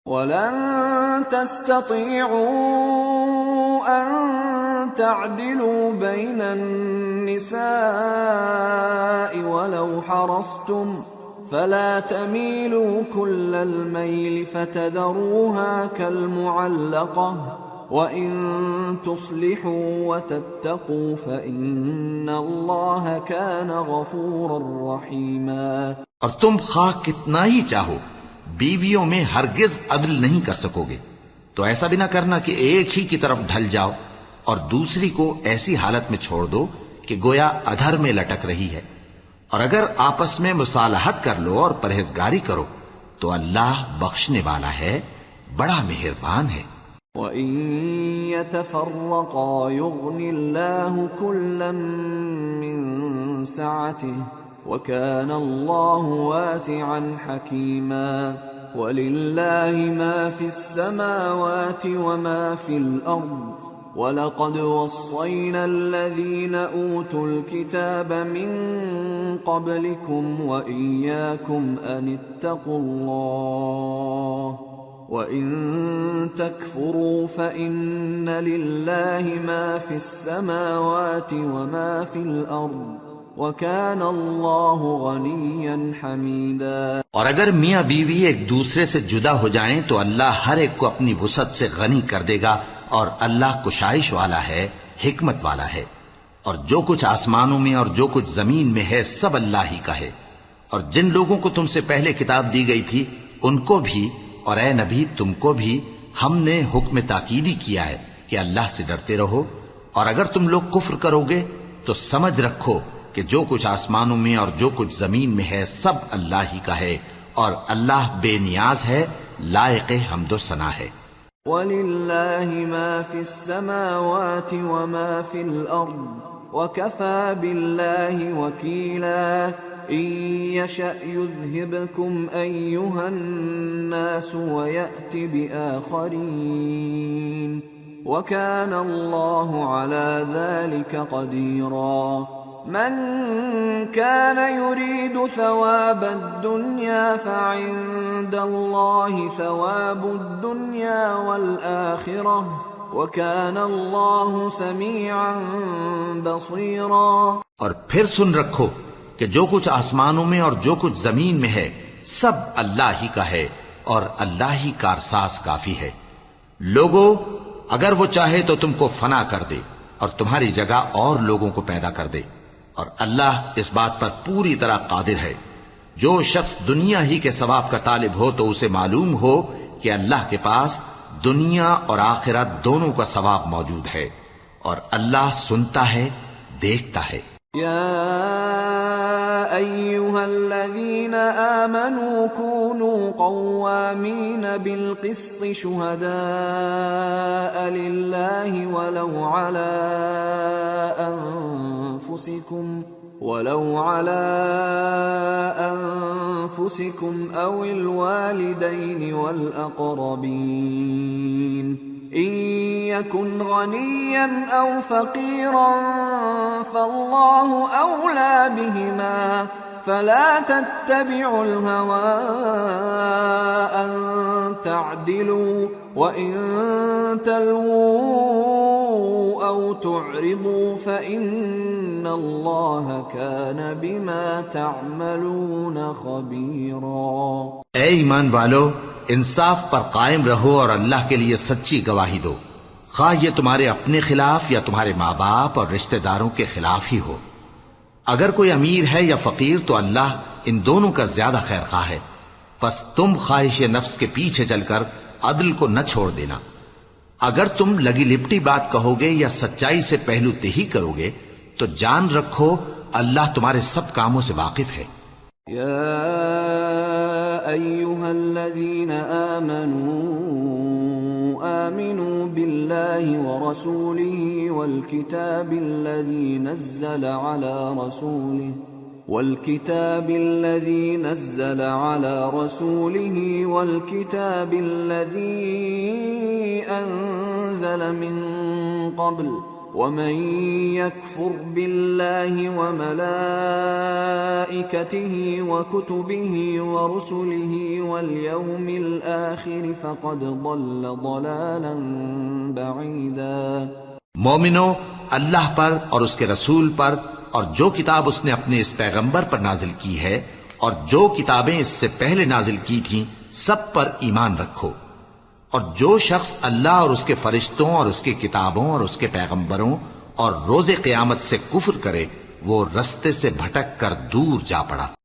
وَلَن تَسْتَطِيعُوا أَن تَعْدِلُوا بَيْنَ النِّسَاءِ وَلَوْ حَرَصْتُمْ فَلَا تَمِيلُوا كُلَّ الْمَيْلِ فَتَذَرُوهَا كَالْمُعَلَّقَةِ وَإِن تُصْلِحُوا وَتَتَّقُوا فَإِنَّ اللَّهَ كَانَ غَفُورًا رَحِيمًا۔ اور تم خواہ کتنا ہی چاہو بیویوں میں ہرگز عدل نہیں کر سکو گے، تو ایسا بھی نہ کرنا کہ ایک ہی کی طرف ڈھل جاؤ اور دوسری کو ایسی حالت میں چھوڑ دو کہ گویا ادھر میں لٹک رہی ہے۔ اور اگر آپس میں مصالحت کر لو اور پرہیزگاری کرو تو اللہ بخشنے والا ہے، بڑا مہربان ہے۔ وَإِن يَتَفَرَّقَا يُغْنِ اللَّهُ كُلًّا مِّن سَعَتِهِ وَكَانَ اللَّهُ وَاسِعًا حَكِيمًا۔ وَلِلَّهِ مَا فِي السَّمَاوَاتِ وَمَا فِي الْأَرْضِ وَلَقَدْ وَصَّيْنَا الَّذِينَ أُوتُوا الْكِتَابَ مِن قَبْلِكُمْ وَإِيَّاكُمْ أَنِ اتَّقُوا اللَّهَ وَإِن تَكْفُرُوا فَإِنَّ لِلَّهِ مَا فِي السَّمَاوَاتِ وَمَا فِي الْأَرْضِ وَكَانَ اللَّهُ غَنِيًّا حَمِيدًا۔ اور اگر میاں بیوی ایک دوسرے سے جدا ہو جائیں تو اللہ ہر ایک کو اپنی وسعت سے غنی کر دے گا، اور اللہ کشائش والا ہے، حکمت والا ہے۔ اور جو کچھ آسمانوں میں اور جو کچھ زمین میں ہے سب اللہ ہی کا ہے۔ اور جن لوگوں کو تم سے پہلے کتاب دی گئی تھی ان کو بھی اور اے نبی تم کو بھی ہم نے حکم تاکیدی کیا ہے کہ اللہ سے ڈرتے رہو، اور اگر تم لوگ کفر کرو گے تو سمجھ رکھو کہ جو کچھ آسمانوں میں اور جو کچھ زمین میں ہے سب اللہ ہی کا ہے، اور اللہ بے نیاز ہے، لائق حمد و ثنا ہے۔ وَلِلَّهِ مَا فِي السَّمَاوَاتِ وَمَا فِي الْأَرْضِ وَكَفَى بِاللَّهِ وَكِيلًا۔ إِن يَشَأْ يُذْهِبْكُمْ أَيُّهَا النَّاسُ وَيَأْتِ بِآخَرِينَ وَكَانَ اللَّهُ عَلَى ذَلِكَ قَدِيرًا۔ مَنْ كَانَ يُرِيدُ ثَوَابَ الدُّنْيَا فَعِندَ اللَّهِ ثَوَابُ الدُّنْيَا وَالْآخِرَةِ وَكَانَ اللَّهُ سَمِيعًا بَصِيرًا۔ اور پھر سن رکھو کہ جو کچھ آسمانوں میں اور جو کچھ زمین میں ہے سب اللہ ہی کا ہے، اور اللہ ہی کارساز کافی ہے۔ لوگو اگر وہ چاہے تو تم کو فنا کر دے اور تمہاری جگہ اور لوگوں کو پیدا کر دے، اور اللہ اس بات پر پوری طرح قادر ہے۔ جو شخص دنیا ہی کے ثواب کا طالب ہو تو اسے معلوم ہو کہ اللہ کے پاس دنیا اور آخرت دونوں کا ثواب موجود ہے، اور اللہ سنتا ہے، دیکھتا ہے۔ يا أيها الذين آمنوا كونوا قوامين بالقسط شهداء لله ولو على أنفسكم أو الوالدين والأقربين إن يكن غنيا أو فقيرا فالله أولى بهما فلا تتبعوا الهوى أن تعدلوا وإن تلووا أو تعرضوا فإن الله كان بما تعملون خبيرا۔ اے ایمان والو، انصاف پر قائم رہو اور اللہ کے لیے سچی گواہی دو، خواہ یہ تمہارے اپنے خلاف یا تمہارے ماں باپ اور رشتہ داروں کے خلاف ہی ہو۔ اگر کوئی امیر ہے یا فقیر تو اللہ ان دونوں کا زیادہ خیر خواہ ہے، پس تم خواہش نفس کے پیچھے چل کر عدل کو نہ چھوڑ دینا۔ اگر تم لگی لپٹی بات کہو گے یا سچائی سے پہلو تہی کرو گے تو جان رکھو اللہ تمہارے سب کاموں سے واقف ہے۔ يا أيها الذين آمنوا بالله ورسوله والكتاب الذي نزل على رسوله والكتاب الذي أنزل من قبل ومن يكفر بالله وملائكته وكتبه ورسله واليوم الآخر فقد ضل ضلالا بعيدا۔ مومنو، اللہ پر اور اس کے رسول پر اور جو کتاب اس نے اپنے اس پیغمبر پر نازل کی ہے اور جو کتابیں اس سے پہلے نازل کی تھیں سب پر ایمان رکھو، اور جو شخص اللہ اور اس کے فرشتوں اور اس کی کتابوں اور اس کے پیغمبروں اور روز قیامت سے کفر کرے وہ رستے سے بھٹک کر دور جا پڑا۔